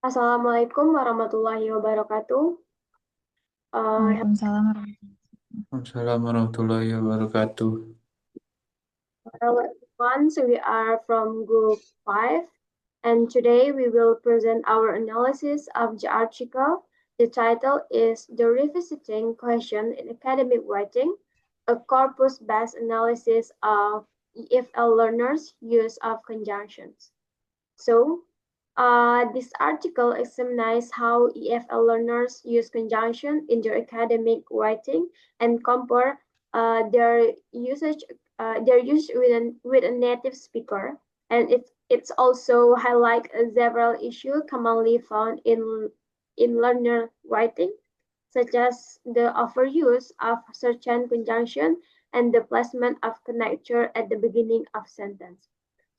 Assalamualaikum warahmatullahi wabarakatuh. Waalaikumsalam warahmatullahi Assalamualaikum warahmatullahi wabarakatuh. Hello everyone. So we are from Group 5, and today we will present our analysis of the article. The title is The Revisiting Question in Academic Writing, a corpus-based analysis of EFL learners' use of conjunctions. So, this article examines how EFL learners use conjunction in their academic writing and compare their use with a native speaker. And it's also highlight several issues commonly found in learner writing, such as the overuse of certain conjunction and the placement of connector at the beginning of sentence.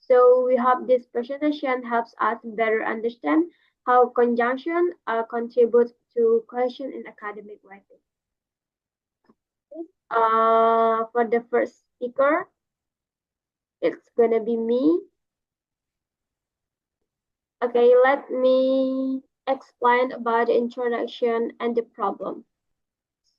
So we hope this presentation helps us better understand how conjunction contributes to cohesion in academic writing. For the first speaker, it's gonna be me. Okay, let me explain about the introduction and the problem.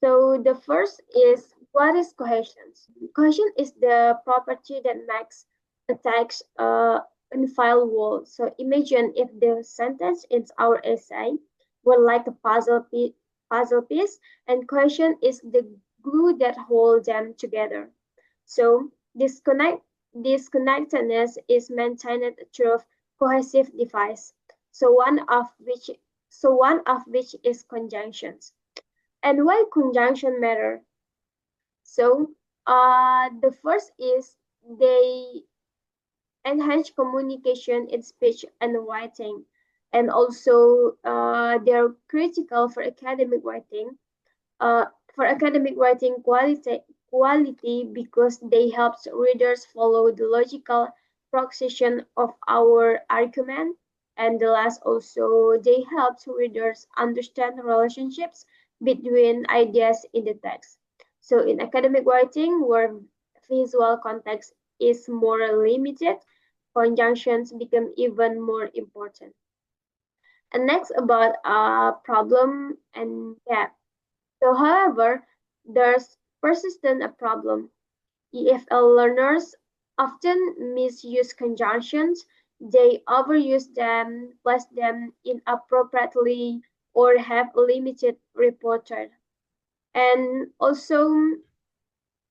So the first is, what is cohesion? Cohesion is the property that makes a text unfile wall. So imagine if the sentence in our essay were like a puzzle piece, and cohesion is the glue that holds them together. So this connectedness is maintained through cohesive device. So one of which is conjunctions. And why conjunction matter? So the first is they enhance communication in speech and writing, and also they're critical for academic writing. Uh, for academic writing quality because they help readers follow the logical progression of our argument, and the last also they help readers understand relationships between ideas in the text. So in academic writing, where visual context is more limited, conjunctions become even more important. And next about problem and gap. So, however, there's persistent a problem. EFL learners often misuse conjunctions, they overuse them, place them inappropriately, or have limited repertoire. And also,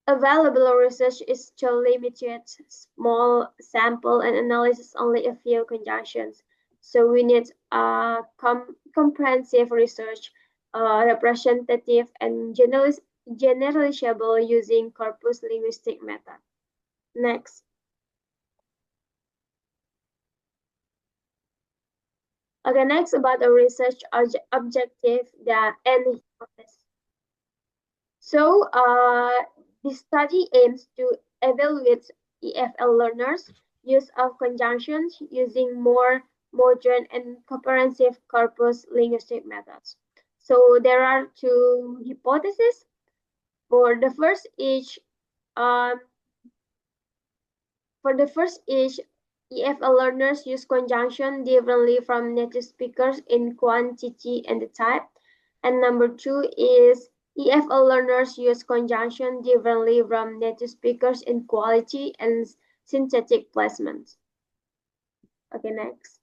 available research is still limited, small sample and analysis only a few conjunctions. So we need comprehensive research, representative and generalizable using corpus linguistic method. Next. Okay, next about the research objective and hypothesis. So this study aims to evaluate EFL learners' use of conjunctions using more modern and comprehensive corpus linguistic methods. So there are two hypotheses. For the first is um, EFL learners use conjunction differently from native speakers in quantity and type. And number two is EFL learners use conjunction differently from native speakers in quality and synthetic placement. Okay, next.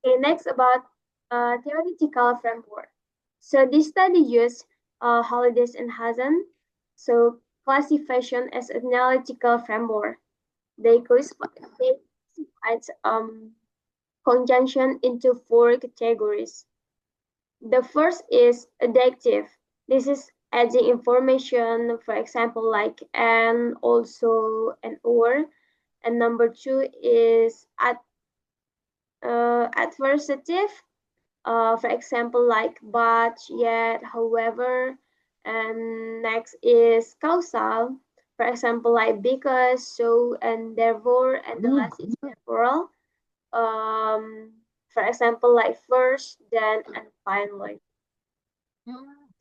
Okay, next about theoretical framework. So this study used Holliday and Hazen, so classification as analytical framework. They classified conjunction into four categories. The first is adjective. This is adding information, for example, like and, also, and or. And number two is adversative, for example, like but, yet, however. And next is causal, for example, like because, so, and therefore. And the last is temporal, for example, like first, then, and finally.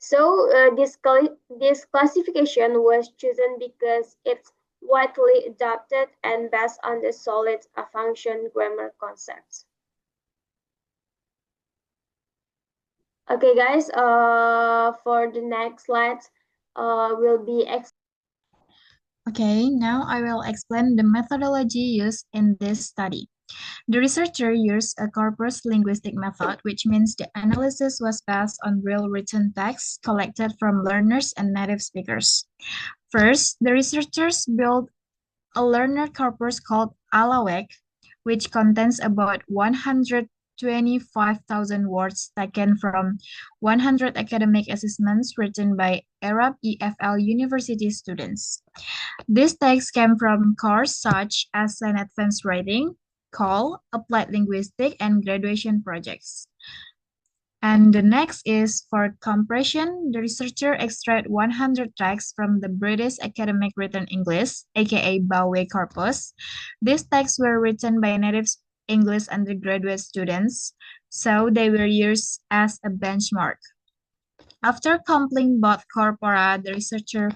So this classification was chosen because it's widely adopted and based on the solid function grammar concepts. Okay, guys, for the next slide, will be Okay, now I will explain the methodology used in this study. The researcher used a corpus linguistic method, which means the analysis was based on real written text collected from learners and native speakers. First, the researchers built a learner corpus called ALAWEC, which contains about 125,000 words taken from 100 academic assessments written by Arab EFL University students. These texts came from courses such as an advanced writing, CAL, applied linguistics, and graduation projects. And the next is for compression. The researcher extracted 100 texts from the British Academic Written English, aka BAWE corpus. These texts were written by native English undergraduate students, so they were used as a benchmark. After compiling both corpora, the researcher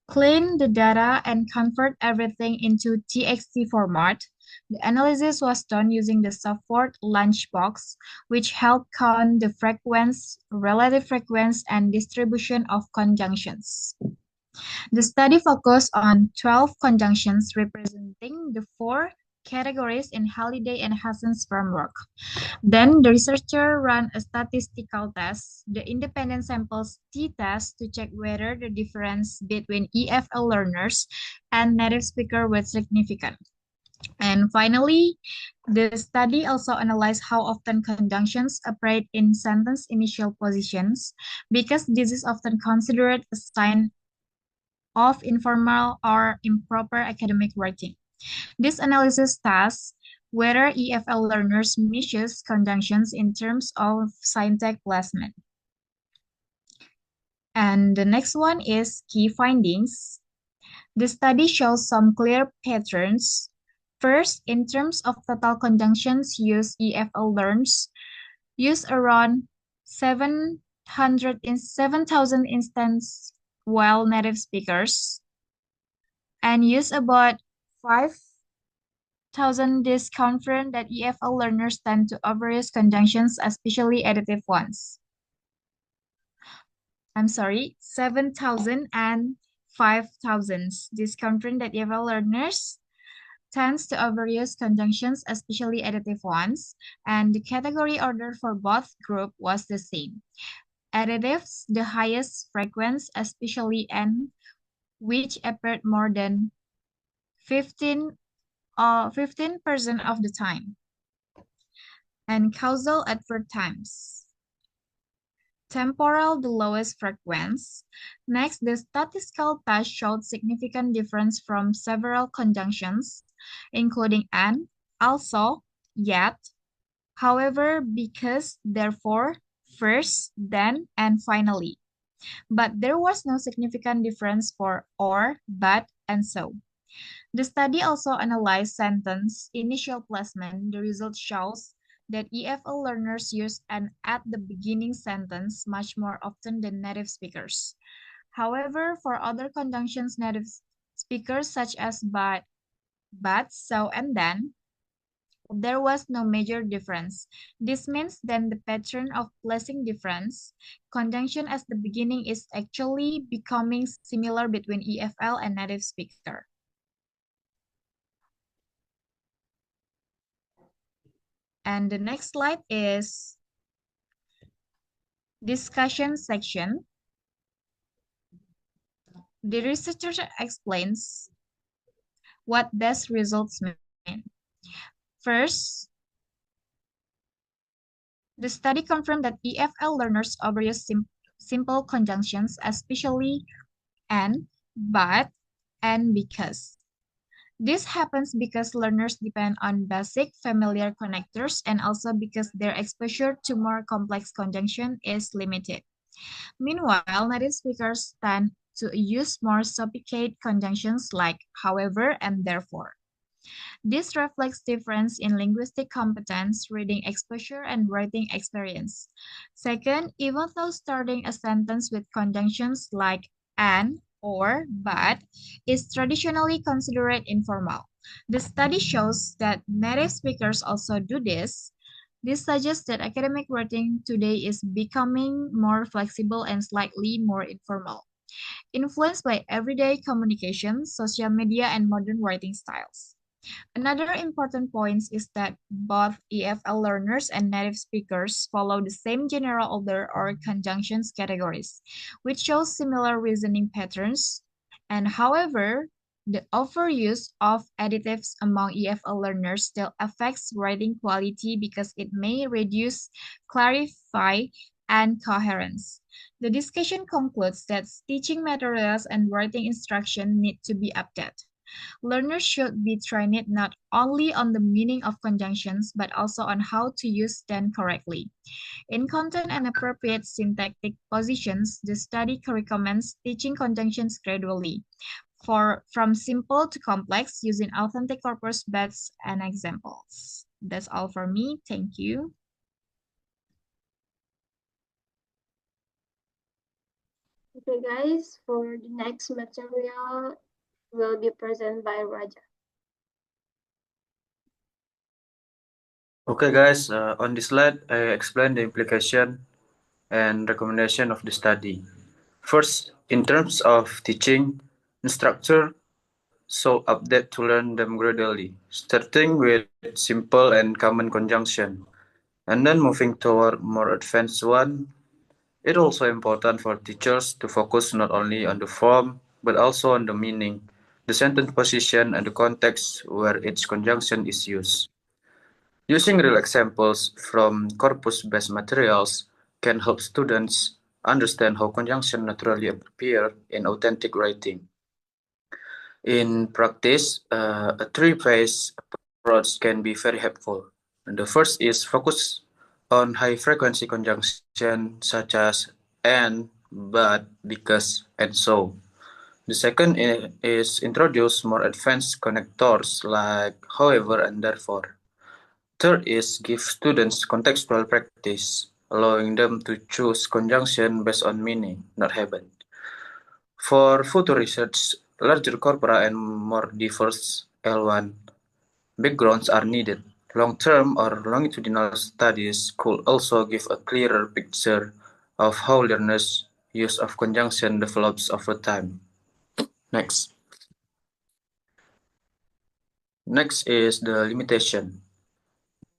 cleaned the data and convert everything into TXT format. The analysis was done using the software Lunchbox, which helped count the frequency, relative frequency, and distribution of conjunctions. The study focused on 12 conjunctions representing the four categories in Halliday and Hassan's framework. Then the researcher ran a statistical test, the independent samples t-test, to check whether the difference between EFL learners and native speakers was significant. And finally, the study also analyzed how often conjunctions operate in sentence initial positions, because this is often considered a sign of informal or improper academic writing. This analysis tests whether EFL learners misuse conjunctions in terms of syntax placement. And the next one is key findings. The study shows some clear patterns. First, in terms of total conjunctions used, EFL learners use around 7,000 instances, while native speakers and use about 5,000. This confirmed that EFL learners tend to overuse conjunctions, especially additive ones. I'm sorry, 7,000 and 5,000. This confirmed that EFL learners tends to overuse conjunctions, especially additive ones, and the category order for both group was the same. Additives, the highest frequency, especially N, which appeared more than 15% of the time, and causal adverb times. Temporal, the lowest frequency. Next, the statistical test showed significant difference from several conjunctions, including and, also, yet, however, because, therefore, first, then, and finally. But there was no significant difference for or, but, and so. The study also analyzed sentence initial placement. The result shows that EFL learners use an at the beginning sentence much more often than native speakers. However, for other conjunctions, native speakers such as but, so, and then, there was no major difference. This means then the pattern of placing difference, conjunction as the beginning, is actually becoming similar between EFL and native speaker. And the next slide is discussion section. The researcher explains what these results mean. First, the study confirmed that EFL learners overuse simple conjunctions, especially and, but, and because. This happens because learners depend on basic familiar connectors and also because their exposure to more complex conjunction is limited. Meanwhile, native speakers tend to use more sophisticated conjunctions like however and therefore. This reflects difference in linguistic competence, reading exposure, and writing experience. Second, even though starting a sentence with conjunctions like and, or, but is traditionally considered informal, the study shows that native speakers also do this. This suggests that academic writing today is becoming more flexible and slightly more informal, influenced by everyday communication, social media, and modern writing styles. Another important point is that both EFL learners and native speakers follow the same general order or conjunctions categories, which shows similar reasoning patterns. And however, the overuse of additives among EFL learners still affects writing quality because it may reduce, clarify, and coherence. The discussion concludes that teaching materials and writing instruction need to be updated. Learners should be trained not only on the meaning of conjunctions, but also on how to use them correctly. In content and appropriate syntactic positions, the study recommends teaching conjunctions gradually, from simple to complex, using authentic corpus beds and examples. That's all for me. Thank you. Okay, guys, for the next material will be presented by Raja. Okay, guys, on this slide, I explain the implication and recommendation of the study. First, in terms of teaching, instructor so update to learn them gradually, starting with simple and common conjunction, and then moving toward more advanced one. It's also important for teachers to focus not only on the form, but also on the meaning, the sentence position, and the context where each conjunction is used. Using real examples from corpus-based materials can help students understand how conjunctions naturally appear in authentic writing. In practice, a three-phase approach can be very helpful. And the first is focus on high-frequency conjunction such as and, but, because, and so. The second is introduce more advanced connectors like however and therefore. Third is give students contextual practice, allowing them to choose conjunction based on meaning, not habit. For future research, larger corpora and more diverse L1 backgrounds are needed. Long-term or longitudinal studies could also give a clearer picture of how learners' use of conjunction develops over time. Next. Next is the limitation.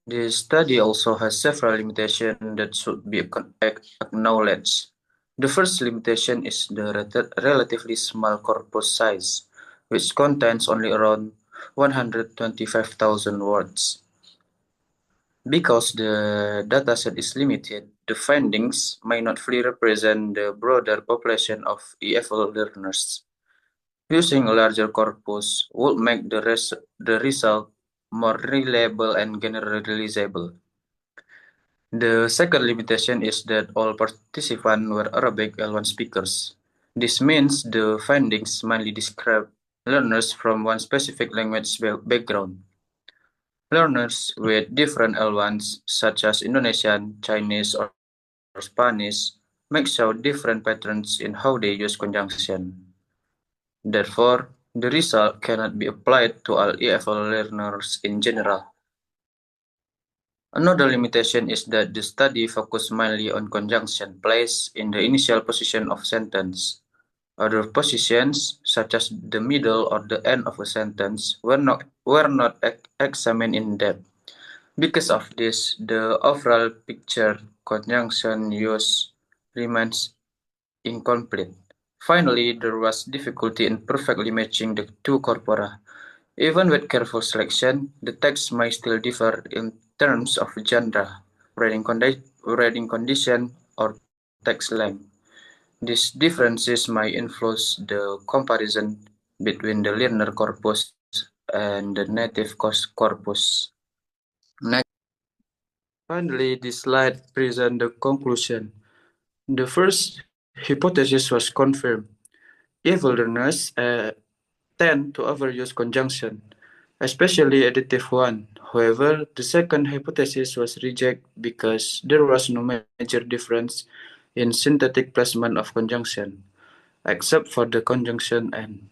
This study also has several limitations that should be acknowledged. The first limitation is the relatively small corpus size, which contains only around 125,000 words. Because the dataset is limited, the findings may not fully represent the broader population of EFL learners. Using a larger corpus would make the result more reliable and generalizable. The second limitation is that all participants were Arabic L1 speakers. This means the findings mainly describe learners from one specific language background. Learners with different L1s, such as Indonesian, Chinese, or Spanish, may show different patterns in how they use conjunction. Therefore, the result cannot be applied to all EFL learners in general. Another limitation is that the study focused mainly on conjunction placed in the initial position of sentence. Other positions, such as the middle or the end of a sentence, were not examined in depth. Because of this, the overall picture conjunction use remains incomplete. Finally, there was difficulty in perfectly matching the two corpora. Even with careful selection, the text may still differ in terms of genre, reading condition, or text length. These differences may influence the comparison between the learner corpus and the native corpus. Next. Finally, this slide presents the conclusion. The first hypothesis was confirmed. Evil learners tend to overuse conjunction, especially additive one. However, the second hypothesis was rejected because there was no major difference in synthetic placement of conjunction, except for the conjunction and.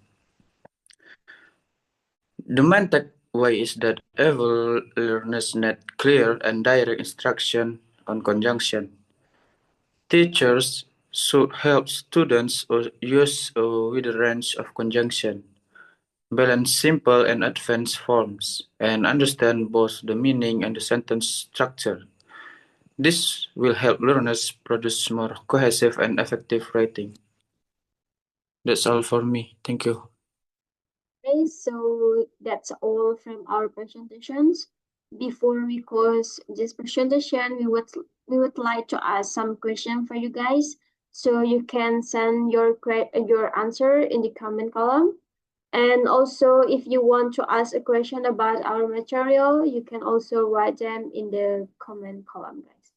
The main Why is that able learners need clear and direct instruction on conjunction? Teachers should help students use a wide range of conjunction, balance simple and advanced forms, and understand both the meaning and the sentence structure. This will help learners produce more cohesive and effective writing. That's all for me. Thank you. Okay, so that's all from our presentations. Before we close this presentation, we would like to ask some question for you guys. So you can send your answer in the comment column. And also, if you want to ask a question about our material, you can also write them in the comment column, guys.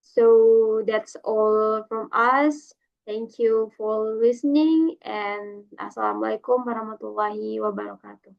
So that's all from us. Thank you for listening and Assalamualaikum warahmatullahi wabarakatuh.